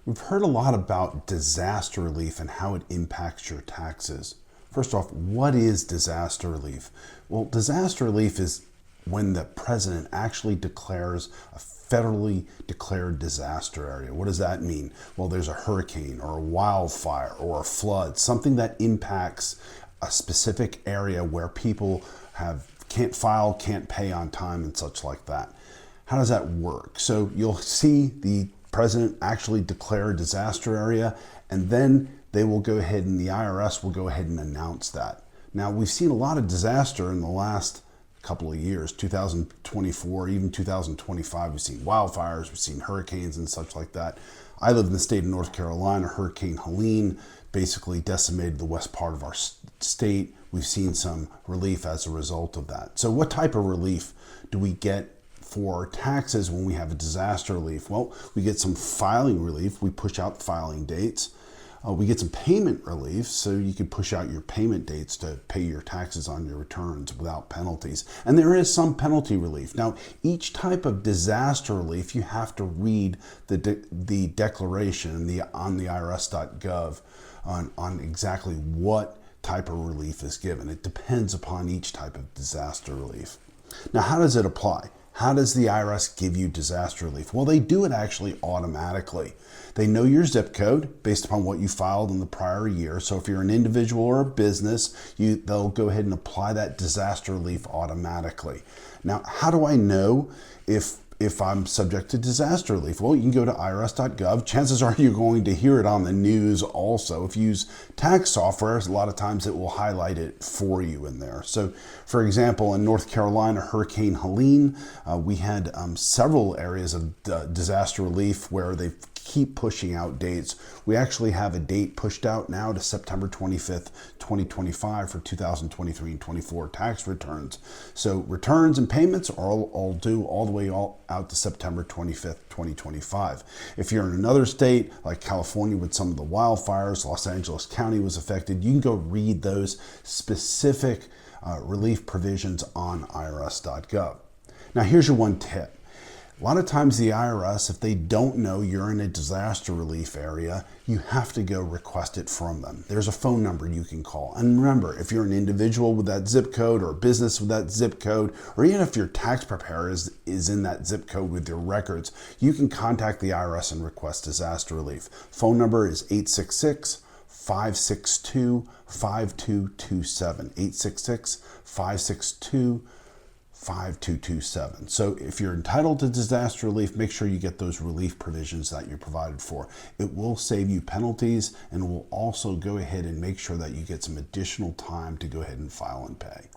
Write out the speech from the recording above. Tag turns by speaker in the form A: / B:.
A: We've heard a lot about disaster relief and how it impacts your taxes. First off, what is disaster relief? Well, disaster relief is when the president actually declares a federally declared disaster area. What does that mean? Well, there's a hurricane or a wildfire or a flood, something that impacts a specific area where people can't file, can't pay on time and such like that. How does that work? So you'll see the president actually declare a disaster area, and then they will go ahead and the IRS will go ahead and announce that. Now, we've seen a lot of disaster in the last couple of years, 2024, even 2025. We've seen wildfires, we've seen hurricanes and such like that. I live in the state of North Carolina. Hurricane Helene basically decimated the west part of our state. We've seen some relief as a result of that. So what type of relief do we get for taxes when we have a disaster relief? Well, we get some filing relief. We push out filing dates. We get some payment relief, so you can push out your payment dates to pay your taxes on your returns without penalties. And there is some penalty relief. Now, each type of disaster relief, you have to read the declaration on the IRS.gov on exactly what type of relief is given. It depends upon each type of disaster relief. Now, how does it apply? How does the IRS give you disaster relief? Well, they do it actually automatically. They know your zip code based upon what you filed in the prior year. So if you're an individual or a business, they'll go ahead and apply that disaster relief automatically. Now, how do I know if I'm subject to disaster relief? Well, you can go to irs.gov. Chances are you're going to hear it on the news also. If you use tax software, a lot of times it will highlight it for you in there. So, for example, in North Carolina, Hurricane Helene, we had several areas of disaster relief where they keep pushing out dates. We actually have a date pushed out now to September 25th, 2025 for 2023 and 24 tax returns. So returns and payments are all due all the way out to September 25th, 2025. If you're in another state like California with some of the wildfires, Los Angeles County was affected, you can go read those specific relief provisions on irs.gov. Now here's your one tip. A lot of times the IRS, if they don't know you're in a disaster relief area, you have to go request it from them. There's a phone number you can call. And remember, if you're an individual with that zip code or a business with that zip code, or even if your tax preparer is in that zip code with your records, you can contact the IRS and request disaster relief. Phone number is 866-562-5227. 866-562-5227. So if you're entitled to disaster relief, make sure you get those relief provisions that you're provided for. It will save you penalties, and it will also go ahead and make sure that you get some additional time to go ahead and file and pay.